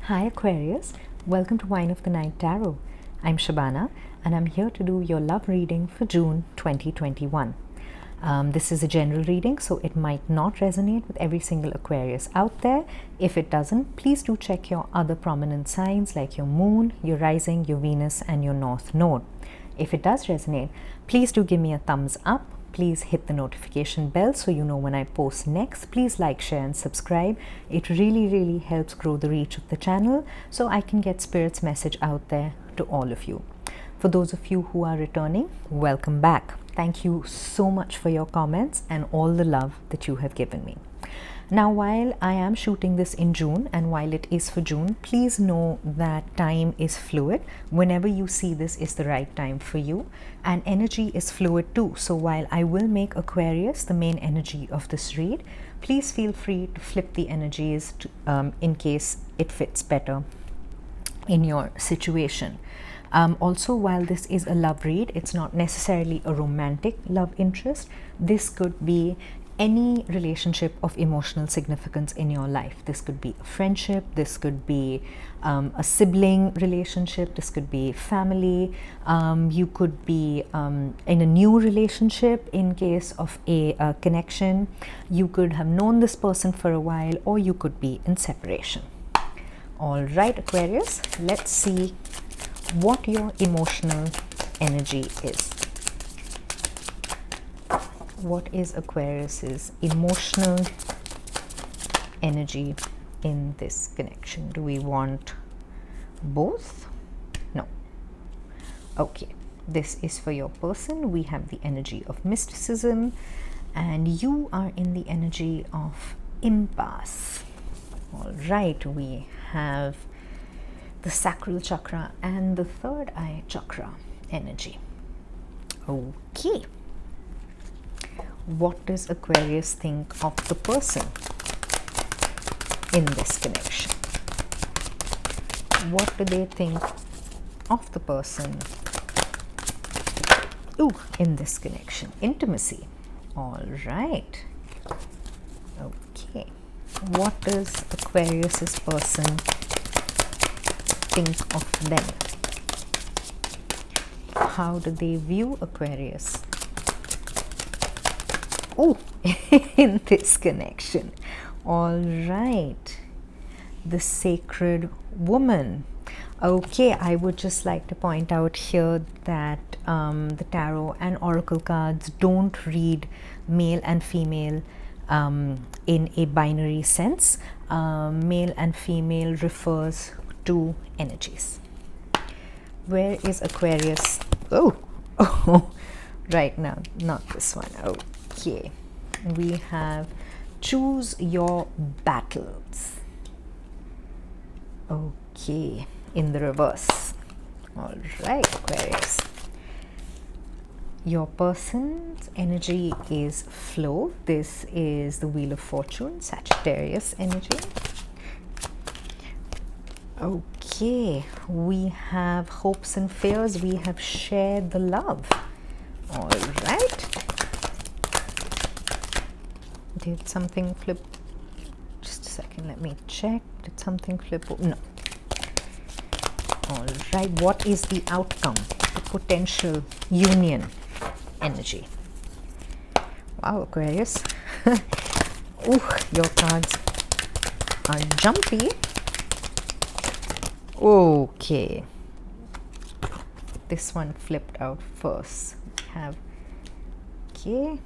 Hi Aquarius, welcome to Wine of the Night Tarot. I'm Shabana and I'm here to do your love reading for June 2021. This is a general reading, so it might not resonate with every single Aquarius out there. If it doesn't, please do check your other prominent signs like your moon, your rising, your Venus and your north node. If it does resonate, please do give me a thumbs up. Please hit the notification bell so you know when I post next. Please like, share and subscribe. It really helps grow the reach of the channel so I can get Spirit's message out there to all of you. For those of you who are returning, welcome back. Thank you so much for your comments and all the love that you have given me. Now, while I am shooting this in June and while it is for June, please know that time is fluid. Whenever you see this is the right time for you, and energy is fluid too. So while I will make Aquarius the main energy of this read, please feel free to flip the energies to, in case it fits better in your situation. Also, while this is a love read, it's not necessarily a romantic love interest. This could be any relationship of emotional significance in your life. This could be a friendship, this could be a sibling relationship, this could be family, you could be in a new relationship in case of a connection. You could have known this person for a while, or you could be in separation. All right, Aquarius, let's see what your emotional energy is. What is Aquarius's emotional energy in this connection? Do we want both? No. Okay, this is for your person. We have the energy of mysticism and you are in the energy of impasse. All right, we have the sacral chakra and the third eye chakra energy. Okay. What does Aquarius think of the person in this connection? What do they think of the person in this connection? Intimacy. All right. Okay. What does Aquarius's person think of them? How do they view Aquarius in this connection? All right, the sacred woman. Okay, I would just like to point out here that the tarot and oracle cards don't read male and female in a binary sense. Male and female refers to energies. Where is Aquarius? Oh, right now, not this one. Okay, we have choose your battles. Okay, in the reverse. All right, Aquarius. Your person's energy is flow. This is the Wheel of Fortune, Sagittarius energy. Okay, we have hopes and fears. We have shared the love. All right. Did something flip? Just a second, let me check. Did something flip? No. All right, what is the outcome? The potential union energy. Wow, Aquarius. Your cards are jumpy. Okay. This one flipped out first. We have, okay.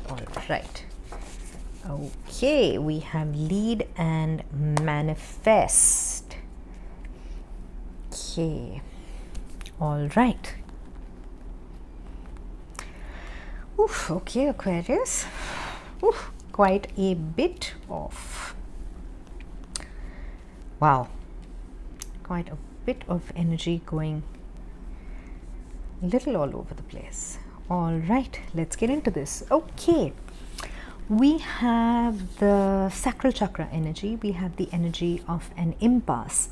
All right. Okay, we have lead and manifest. Okay. All right. Okay, Aquarius. Quite a bit of, wow, quite a bit of energy going a little all over the place. All right, let's get into this. Okay, we have the sacral chakra energy. We have the energy of an impasse.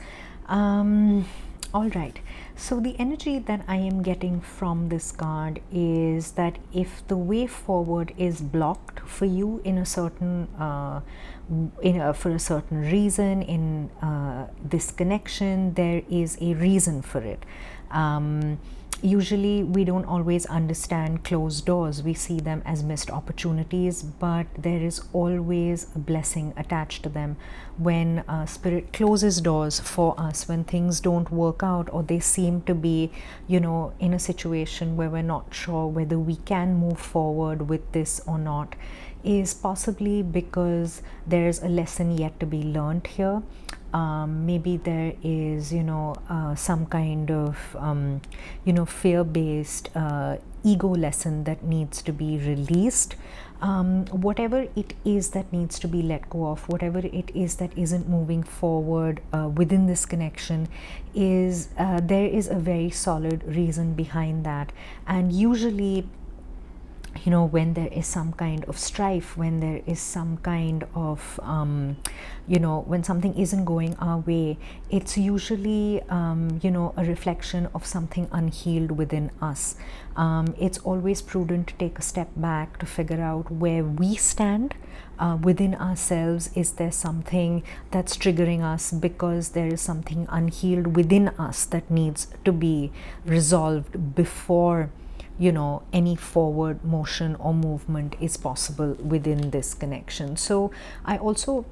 All right. So the energy that I am getting from this card is that if the way forward is blocked for you in a certain, for a certain reason in this connection, there is a reason for it. Usually we don't always understand closed doors. We see them as missed opportunities, but there is always a blessing attached to them. When spirit closes doors for us, when things don't work out, or they seem to be, in a situation where we're not sure whether we can move forward with this or not, is possibly because there's a lesson yet to be learned here. Maybe there is, some kind of, fear-based ego lesson that needs to be released. Whatever it is that needs to be let go of, whatever it is that isn't moving forward within this connection, is there is a very solid reason behind that. And usually, when there is some kind of strife, when there is some kind of, when something isn't going our way, it's usually, a reflection of something unhealed within us. It's always prudent to take a step back to figure out where we stand within ourselves. Is there something that's triggering us because there is something unhealed within us that needs to be resolved before any forward motion or movement is possible within this connection. So I also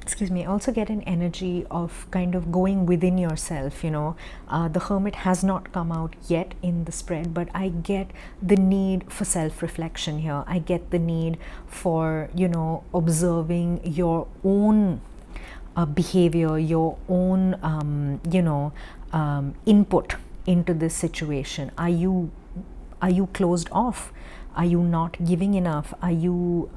get an energy of kind of going within yourself. The Hermit has not come out yet in the spread, but I get the need for self-reflection here. I get the need for observing your own behavior, your own input into this situation. Are you closed off? Are you not giving enough? Are you,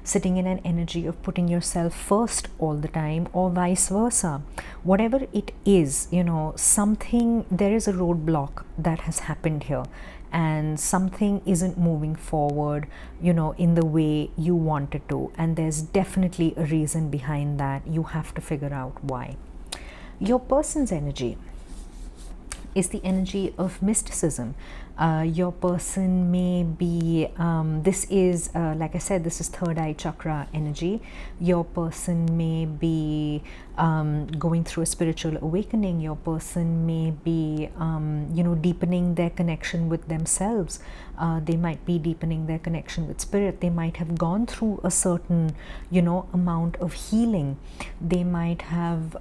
sitting in an energy of putting yourself first all the time, or vice versa? Whatever it is, there is a roadblock that has happened here, and something isn't moving forward, in the way you want it to. And there's definitely a reason behind that. You have to figure out why. Your person's energy is the energy of mysticism. Your person may be, this is, like I said, this is third eye chakra energy. Your person may be going through a spiritual awakening. Your person may be, deepening their connection with themselves. They might be deepening their connection with spirit. They might have gone through a certain, amount of healing. They might have,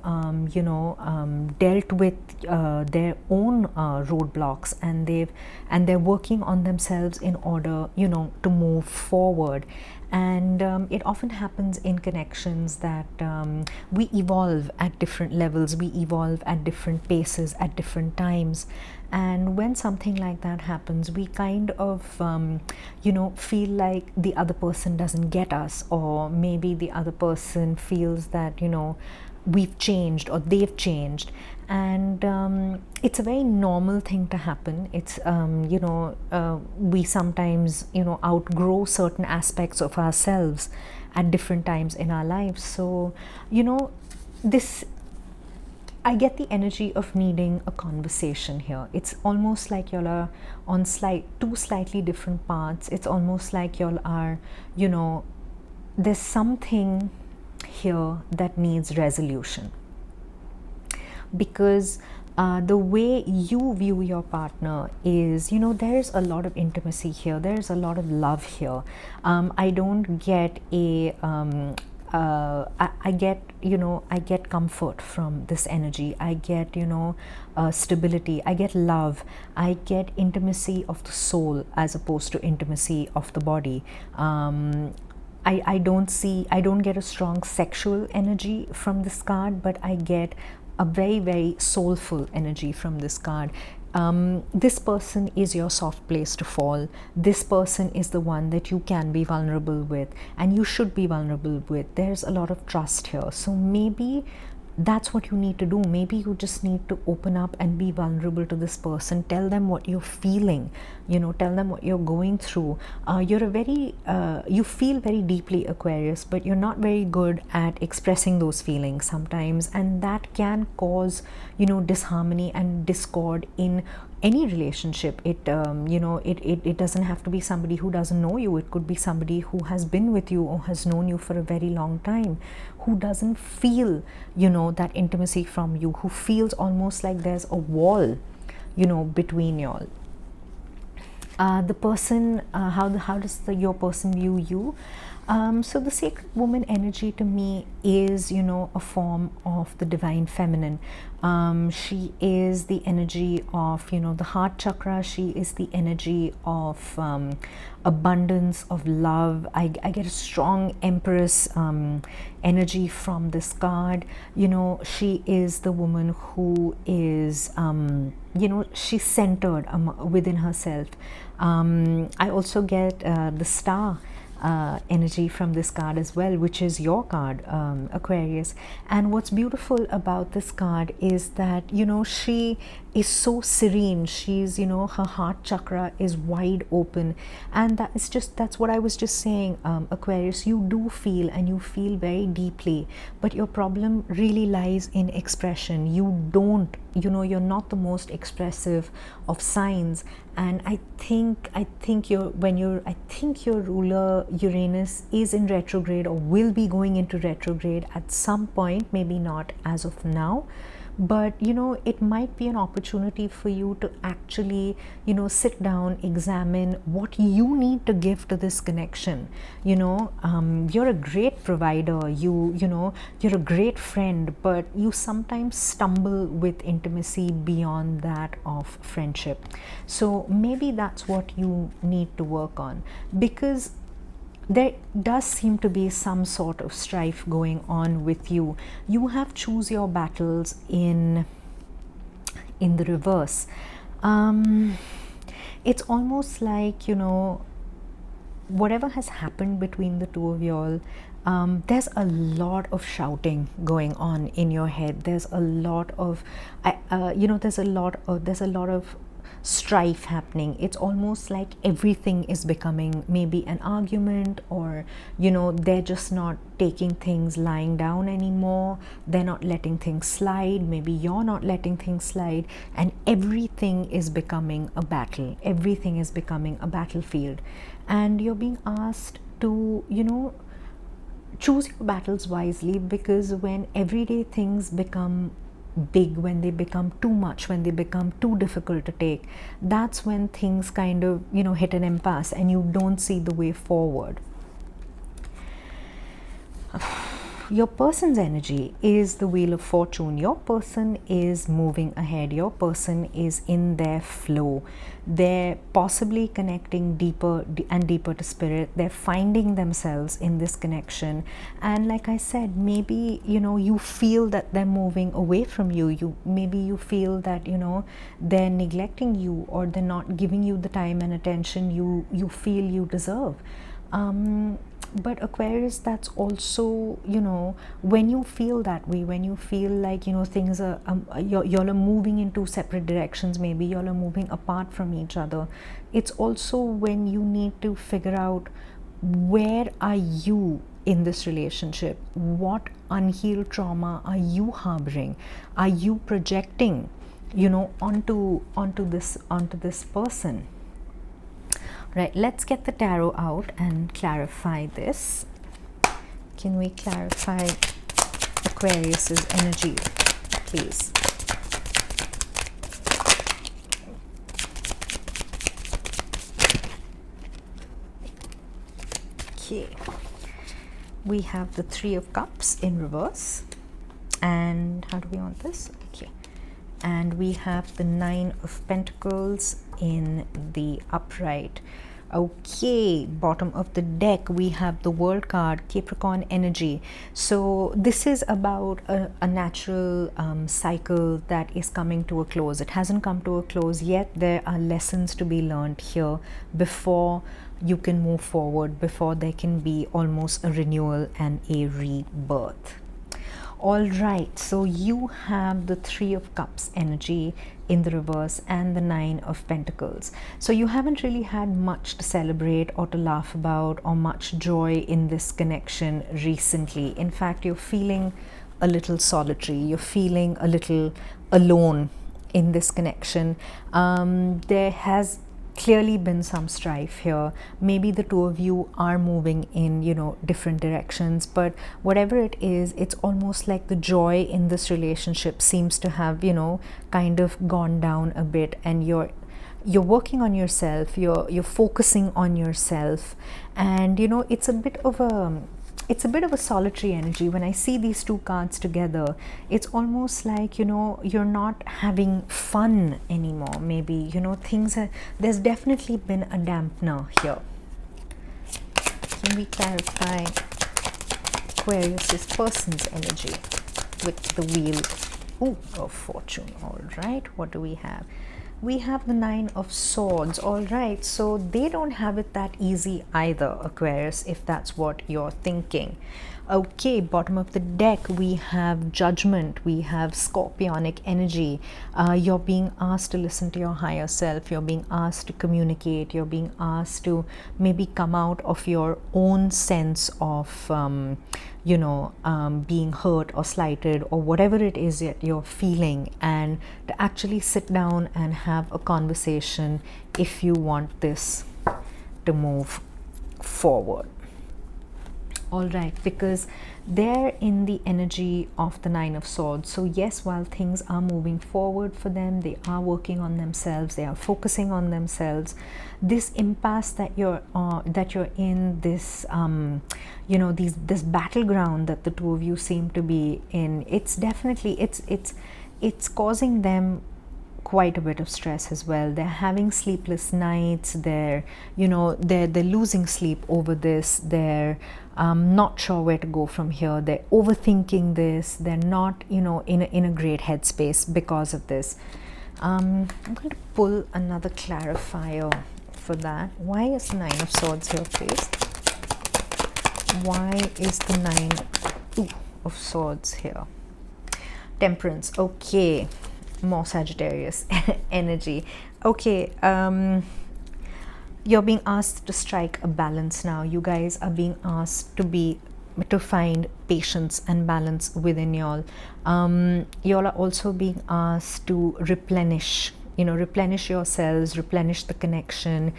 dealt with their own roadblocks, and they're working on themselves in order, to move forward. And it often happens in connections that we evolve at different levels, we evolve at different paces at different times. And when something like that happens, we kind of, feel like the other person doesn't get us, or maybe the other person feels that, we've changed or they've changed. And it's a very normal thing to happen. It's, we sometimes, outgrow certain aspects of ourselves at different times in our lives. So, this, I get the energy of needing a conversation here. It's almost like y'all are on two slightly different paths. It's almost like y'all are, there's something here that needs resolution, because the way you view your partner is, there's a lot of intimacy here, there's a lot of love here. I don't get a I get comfort from this energy. I get, stability. I get love. I get intimacy of the soul as opposed to intimacy of the body. I don't get a strong sexual energy from this card, but I get a very, very soulful energy from this card. This person is your soft place to fall. This person is the one that you can be vulnerable with, and you should be vulnerable with. There's a lot of trust here. So maybe that's what you need to do. Maybe you just need to open up and be vulnerable to this person. Tell them what you're feeling, tell them what you're going through. You feel very deeply, Aquarius, but you're not very good at expressing those feelings sometimes, and that can cause disharmony and discord in any relationship. It doesn't have to be somebody who doesn't know you. It could be somebody who has been with you or has known you for a very long time, who doesn't feel that intimacy from you, who feels almost like there's a wall between y'all. The person, how does your person view you? So the sacred woman energy to me is, a form of the divine feminine. She is the energy of, the heart chakra. She is the energy of abundance, of love. I get a strong Empress energy from this card. She is the woman who is, she's centered within herself. I also get the star energy from this card as well, which is your card, Aquarius. And what's beautiful about this card is that she is so serene. She's her heart chakra is wide open, and that's what I was just saying, Aquarius. You do feel, and you feel very deeply, but your problem really lies in expression. You're not the most expressive of signs. And I think your ruler Uranus is in retrograde, or will be going into retrograde at some point, maybe not as of now, but it might be an opportunity for you to actually sit down, examine what you need to give to this connection. You're a great provider, you're a great friend, but you sometimes stumble with intimacy beyond that of friendship. So maybe that's what you need to work on, because there does seem to be some sort of strife going on with you. You have choose your battles in the reverse. It's almost like whatever has happened between the two of y'all, there's a lot of shouting going on in your head. There's a lot of there's a lot of strife happening. It's almost like everything is becoming maybe an argument, or they're just not taking things lying down anymore. They're not letting things slide. Maybe you're not letting things slide, and everything is becoming a battle. Everything is becoming a battlefield, and you're being asked to choose your battles wisely, because when everyday things become big, when they become too much, when they become too difficult to take, that's when things kind of hit an impasse and you don't see the way forward. Your person's energy is the Wheel of Fortune. Your person is moving ahead. Your person is in their flow. They're possibly connecting deeper and deeper to spirit. They're finding themselves in this connection. And like I said, maybe, you feel that they're moving away from you. Maybe you feel that, they're neglecting you, or they're not giving you the time and attention you feel you deserve. But Aquarius, that's also, when you feel that way, when you feel like, things are, y'all are moving in two separate directions, maybe y'all are moving apart from each other, it's also when you need to figure out, where are you in this relationship? What unhealed trauma are you harboring? Are you projecting, onto this person? Right, let's get the tarot out and clarify this. Can we clarify Aquarius's energy, please? Okay, we have the Three of Cups in reverse, and how do we want this? Okay, and we have the Nine of Pentacles in the upright. Okay, bottom of the deck we have the World card, Capricorn energy. So this is about a natural cycle that is coming to a close. It hasn't come to a close yet. There are lessons to be learned here before you can move forward, before there can be almost a renewal and a rebirth. All right, so you have the Three of Cups energy in the reverse and the Nine of Pentacles. So you haven't really had much to celebrate or to laugh about or much joy in this connection recently. In fact, you're feeling a little solitary, you're feeling a little alone in this connection. There has clearly been some strife here. Maybe the two of you are moving in, you know, different directions, but whatever it is, it's almost like the joy in this relationship seems to have, you know, kind of gone down a bit, and you're working on yourself, you're focusing on yourself, and you know, it's a bit of a solitary energy. When I see these two cards together, it's almost like, you know, you're not having fun anymore. Maybe, you know, there's definitely been a dampener here. Can we clarify Aquarius's person's energy with the Wheel of Fortune? All right, what do we have? We have the Nine of Swords. All right, so they don't have it that easy either, Aquarius, if that's what you're thinking. Okay, bottom of the deck, we have Judgment, we have Scorpionic energy. You're being asked to listen to your higher self, you're being asked to communicate, you're being asked to maybe come out of your own sense of being hurt or slighted or whatever it is that you're feeling, and to actually sit down and have a conversation if you want this to move forward. All right, because they're in the energy of the Nine of Swords. So yes, while things are moving forward for them, they are working on themselves, they are focusing on themselves. This impasse that you're in, this this battleground that the two of you seem to be in, it's definitely it's causing them quite a bit of stress as well. They're having sleepless nights, they're losing sleep over this, they're not sure where to go from here, they're overthinking this, they're not in a great headspace because of this. I'm going to pull another clarifier for that. Why is the Nine of Swords here, please? Why is the Nine of Swords here? Temperance. Okay, more Sagittarius energy. Okay, you're being asked to strike a balance now. You guys are being asked to find patience and balance within y'all. Y'all are also being asked to replenish yourselves, replenish the connection.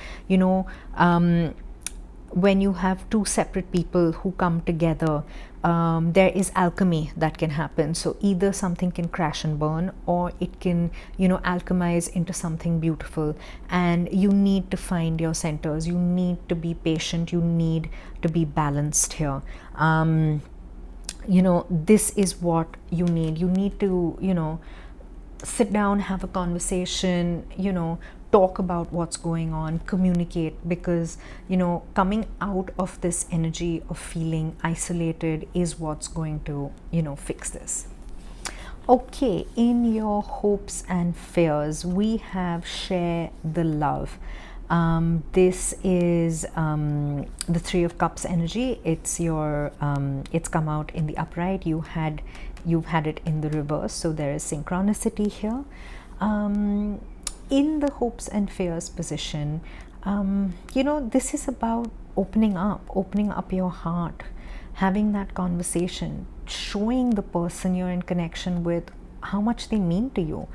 When you have two separate people who come together, there is alchemy that can happen. So either something can crash and burn, or it can alchemize into something beautiful, and you need to find your centers, you need to be patient, you need to be balanced here. This is what you need to sit down, have a conversation, talk about what's going on, communicate, because coming out of this energy of feeling isolated is what's going to fix this. Okay, in your hopes and fears, we have share the love. This is the Three of Cups energy. It's come out in the upright. You've had it in the reverse, so there is synchronicity here. In the hopes and fears position, this is about opening up your heart, having that conversation, showing the person you're in connection with how much they mean to you.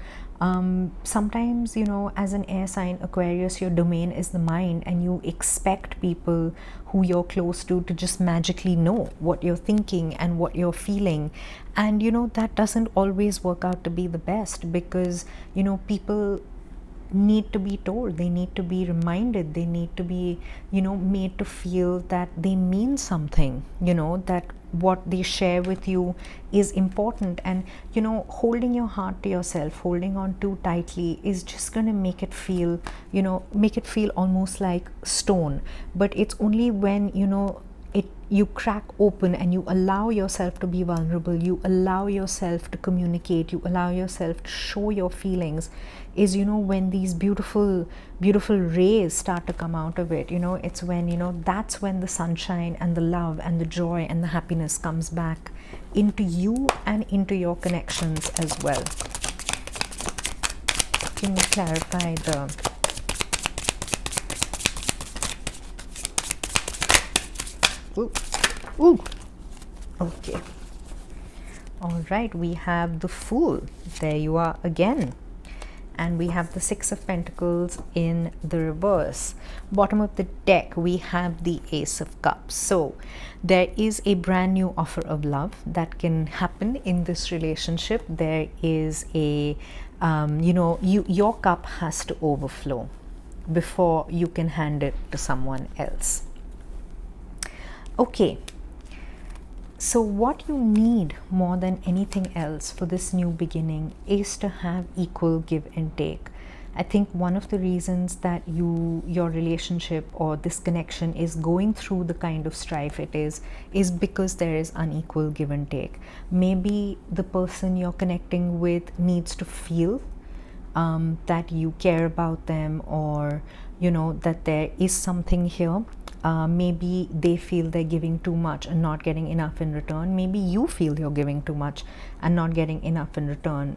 Sometimes, as an air sign, Aquarius, your domain is the mind, and you expect people who you're close to just magically know what you're thinking and what you're feeling. And, that doesn't always work out to be the best, because, people need to be told, they need to be reminded, they need to be made to feel that they mean something, that what they share with you is important. And holding your heart to yourself, holding on too tightly, is just going to make it feel almost like stone. But it's only when you crack open and you allow yourself to be vulnerable, you allow yourself to communicate, you allow yourself to show your feelings, is, you know, when these beautiful rays start to come out of it. You know, it's when, you know, that's when the sunshine and the love and the joy and the happiness comes back into you and into your connections as well. Can you clarify the ooh, okay, all right, we have the Fool. There you are again. And we have the Six of Pentacles in the reverse. Bottom of the deck, we have the Ace of Cups. So there is a brand new offer of love that can happen in this relationship. There is a, you know, your cup has to overflow before you can hand it to someone else. Okay. So what you need more than anything else for this new beginning is to have equal give and take. I think one of the reasons that your relationship or this connection is going through the kind of strife it is because there is unequal give and take. Maybe the person you're connecting with needs to feel that you care about them, or, you know, that there is something here. Maybe they feel they're giving too much and not getting enough in return. Maybe you feel you're giving too much and not getting enough in return.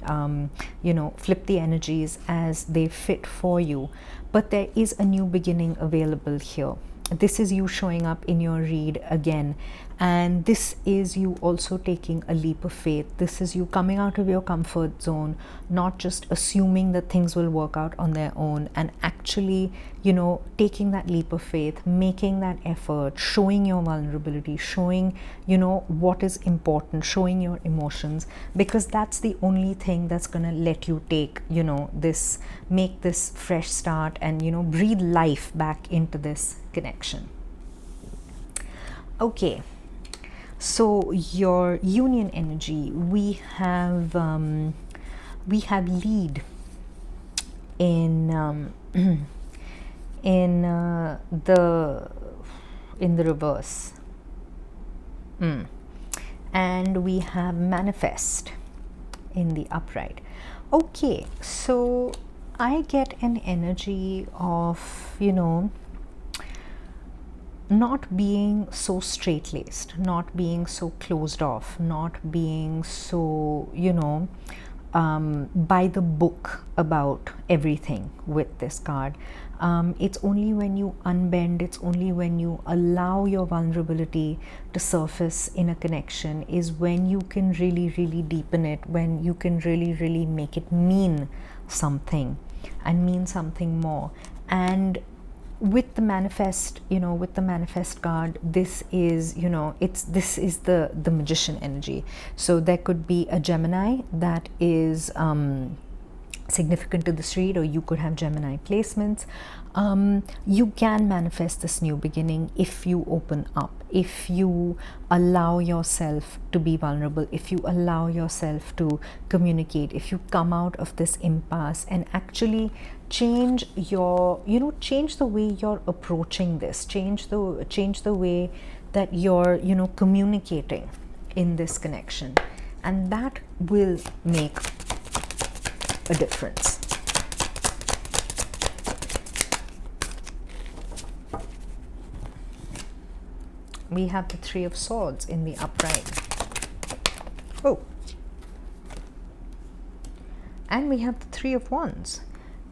You know, flip the energies as they fit for you. But there is a new beginning available here. This is you showing up in your read again, and this is you also taking a leap of faith. This is you coming out of your comfort zone, not just assuming that things will work out on their own, and actually, you know, taking that leap of faith, making that effort, showing your vulnerability, showing, you know, what is important, showing your emotions, because that's the only thing that's gonna let you take, you know, this, make this fresh start and, you know, breathe life back into this connection. Okay, so your union energy, we have lead in in the reverse, and we have manifest in the upright. Okay, so I get an energy of, you know, not being so straight-laced, not being so closed off, not being so, you know, by the book about everything with this card. It's only when you unbend, it's only when you allow your vulnerability to surface in a connection is when you can really, really deepen it, when you can really, really make it mean something and mean something more. And with the manifest, you know, with the manifest card, this is, you know, this is the magician energy. So there could be a Gemini that is significant to this read, or you could have Gemini placements. You can manifest this new beginning if you open up, if you allow yourself to be vulnerable, if you allow yourself to communicate, if you come out of this impasse and actually change your, you know, change the way you're approaching this, change the way that you're, you know, communicating in this connection, and that will make a difference. We have the Three of Swords in the upright. Oh, and we have the Three of Wands.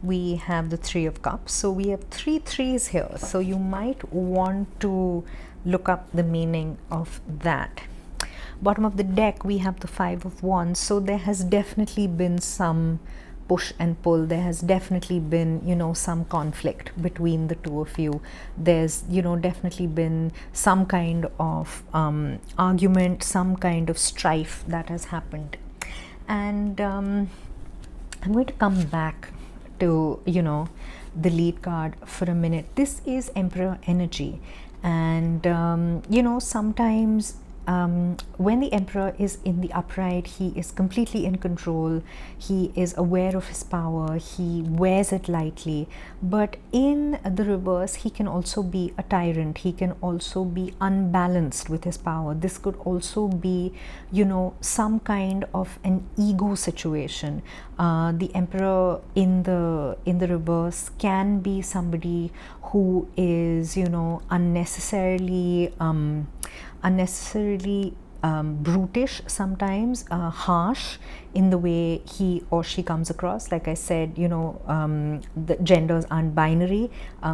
We have the Three of Cups. So we have three threes here. So you might want to look up the meaning of that. Bottom of the deck, we have the Five of Wands. So there has definitely been some push and pull. There has definitely been, you know, some conflict between the two of you. There's, you know, definitely been some kind of argument, some kind of strife that has happened. And I'm going to come back to, you know, the lead card for a minute. This is Emperor energy, and you know, sometimes when the Emperor is in the upright, he is completely in control, he is aware of his power, he wears it lightly. But in the reverse, he can also be a tyrant, he can also be unbalanced with his power. This could also be, you know, some kind of an ego situation. The Emperor in the reverse can be somebody who is, you know, unnecessarily brutish sometimes, harsh in the way he or she comes across. Like I said, you know, the genders aren't binary.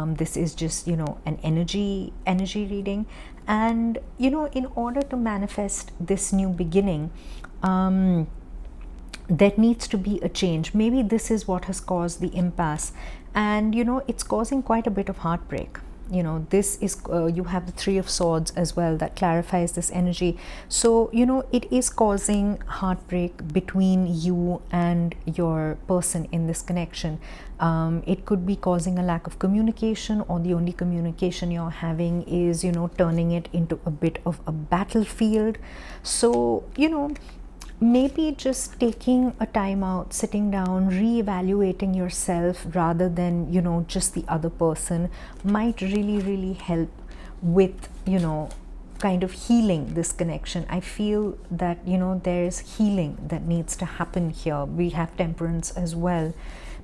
This is just, you know, an energy reading. And, you know, in order to manifest this new beginning, there needs to be a change. Maybe this is what has caused the impasse, and, you know, it's causing quite a bit of heartbreak. You know, this is you have the Three of Swords as well, that clarifies this energy. So, you know, it is causing heartbreak between you and your person in this connection. It could be causing a lack of communication, or the only communication you're having is, you know, turning it into a bit of a battlefield. So, you know, maybe just taking a time out, sitting down, re-evaluating yourself rather than, you know, just the other person, might really help with, you know, kind of healing this connection. I feel that, you know, there's healing that needs to happen here. We have Temperance as well,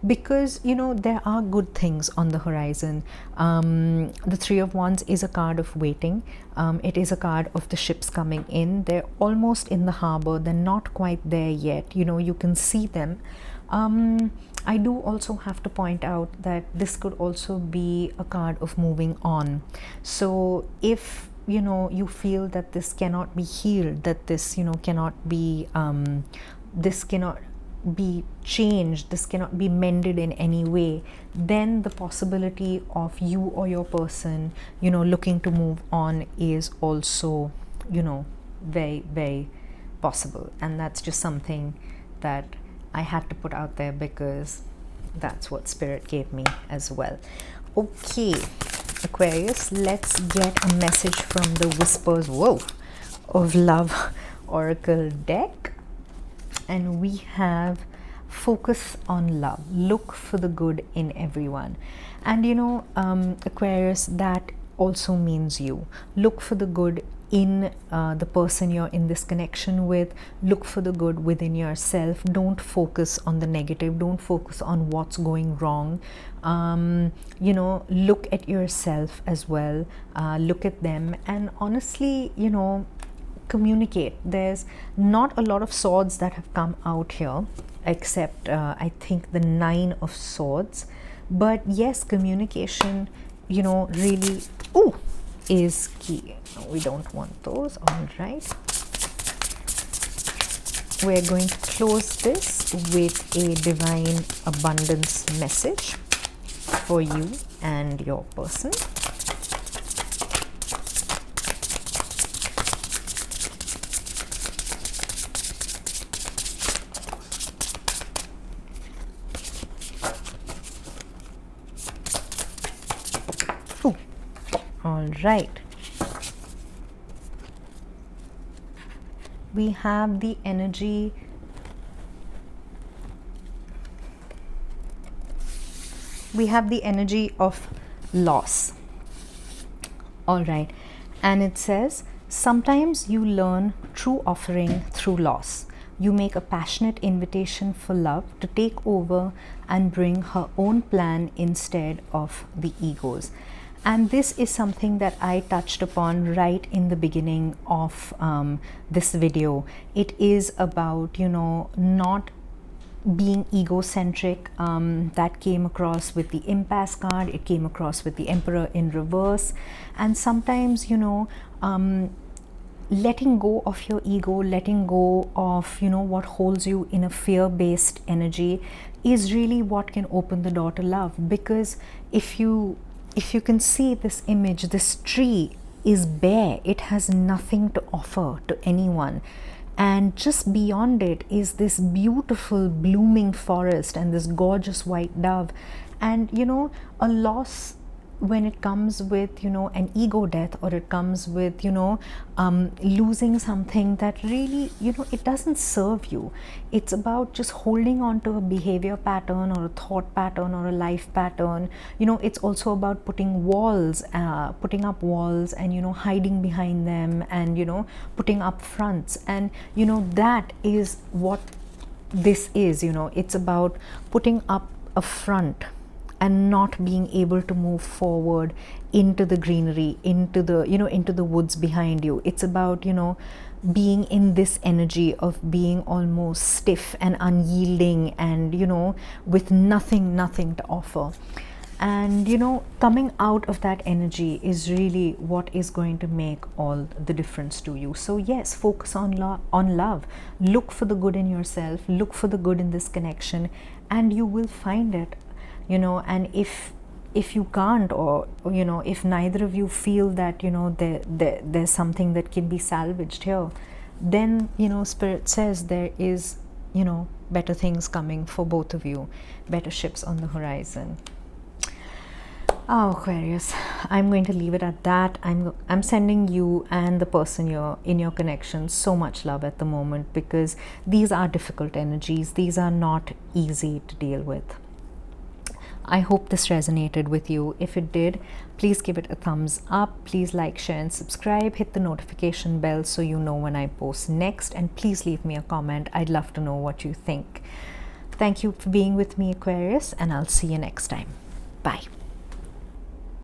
because, you know, there are good things on the horizon. The Three of Wands is a card of waiting. It is a card of the ships coming in. They're almost in the harbor, they're not quite there yet. You know, you can see them. I do also have to point out that this could also be a card of moving on. So if, you know, you feel that this cannot be healed, that this, you know, cannot be this cannot be changed, this cannot be mended in any way, then the possibility of you or your person, you know, looking to move on is also, you know, very possible. And that's just something that I had to put out there, because that's what Spirit gave me as well. Okay, Aquarius, let's get a message from the Whispers, of Love Oracle deck. And we have focus on love, look for the good in everyone. And, you know, Aquarius, that also means you. Look for the good in the person you're in this connection with. Look for the good within yourself. Don't focus on the negative, don't focus on what's going wrong. You know, look at yourself as well, look at them, and honestly, you know, communicate. There's not a lot of swords that have come out here, except I think the Nine of Swords. But yes, communication, you know, really is key. We don't want those. All right, we're going to close this with a divine abundance message for you and your person. All right, we have the energy of loss. All right, and it says, sometimes you learn true offering through loss. You make a passionate invitation for love to take over and bring her own plan instead of the ego's. And this is something that I touched upon right in the beginning of this video. It is about, you know, not being egocentric. That came across with the impasse card. It came across with the Emperor in reverse. And sometimes, you know, letting go of your ego, letting go of, you know, what holds you in a fear-based energy is really what can open the door to love. Because if you can see this image, this tree is bare, it has nothing to offer to anyone, and just beyond it is this beautiful blooming forest and this gorgeous white dove. And, you know, a loss when it comes with, you know, an ego death, or it comes with, you know, losing something that really, you know, it doesn't serve you. It's about just holding on to a behavior pattern or a thought pattern or a life pattern. You know, it's also about putting walls, putting up walls, and, you know, hiding behind them, and, you know, putting up fronts. And, you know, that is what this is. You know, it's about putting up a front and not being able to move forward into the greenery, into the, you know, into the woods behind you. It's about, you know, being in this energy of being almost stiff and unyielding, and, you know, with nothing to offer. And, you know, coming out of that energy is really what is going to make all the difference to you. So yes, focus on love. Look for the good in yourself, look for the good in this connection, and you will find it. You know, and if you can't, or you know, if neither of you feel that, you know, there's something that can be salvaged here, then, you know, Spirit says there is, you know, better things coming for both of you, better ships on the horizon. Oh, Aquarius, I'm going to leave it at that. I'm sending you and the person you're in your connection so much love at the moment, because these are difficult energies. These are not easy to deal with. I hope this resonated with you. If it did, please give it a thumbs up. Please like, share, and subscribe. Hit the notification bell so you know when I post next. And please leave me a comment. I'd love to know what you think. Thank you for being with me, Aquarius, and I'll see you next time. Bye.